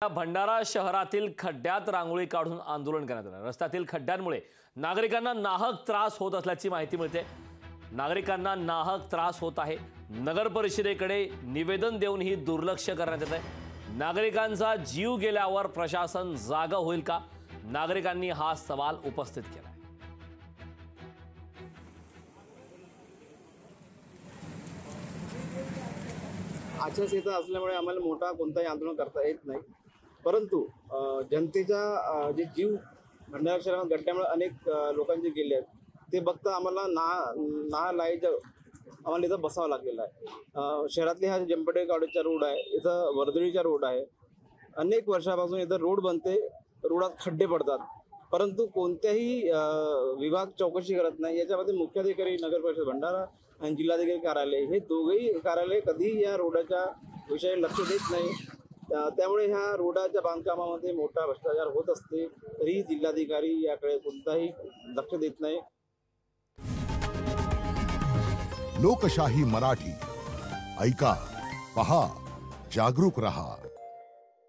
भंडारा शहरातील खड्ड्यात रांगोळी काढून आंदोलन करण्यात आलं। रस्त्यातील खड्ड्यांमुळे नागरिकांना नाहक त्रास होत असल्याची माहिती मिळते। नागरिकांना नाहक त्रास होत आहे। नगर परिषदेकडे निवेदन देऊन ही दुर्लक्ष करण्यात येत आहे। नागरिकांचा जीव गेल्यावर प्रशासन जागा होईल का? नागरिकांनी हा सवाल उपस्थित केला। आचारसंहिता असल्यामुळे आम्हाला मोठा कोणताही आंदोलन करता येत नाही, परंतु जनतेचा जे जीव भंडारा शहरात गड्ड्यामुळे अनेक लोकांचे गेले आहेत ते बघता आम्हाला नालायक आम्हाला इथं बसावं लागलेलं आहे। शहरातले हा जंपडे कॉलेजचा रोड आहे, इथं वर्दळीचा रोड आहे। अनेक वर्षापासून इथं रोड बनते, रोडात खड्डे पडतात, परंतु कोणत्याही विभाग चौकशी करत नाही। याच्यामध्ये मुख्याधिकारी नगर परिषद भंडारा आणि जिल्हाधिकारी कार्यालय हे दोघेही कार्यालय कधीही या रोडाच्या विषयी लक्ष देत नाही। त्यामुळे ह्या रोडाच्या बांधकामामध्ये मोठा भ्रष्टाचार होत असते, तरी जिल्हाधिकारी याकडे कोणताही लक्ष देत नाही। लोकशाही मराठी ऐका, पहा, जागरूक रहा।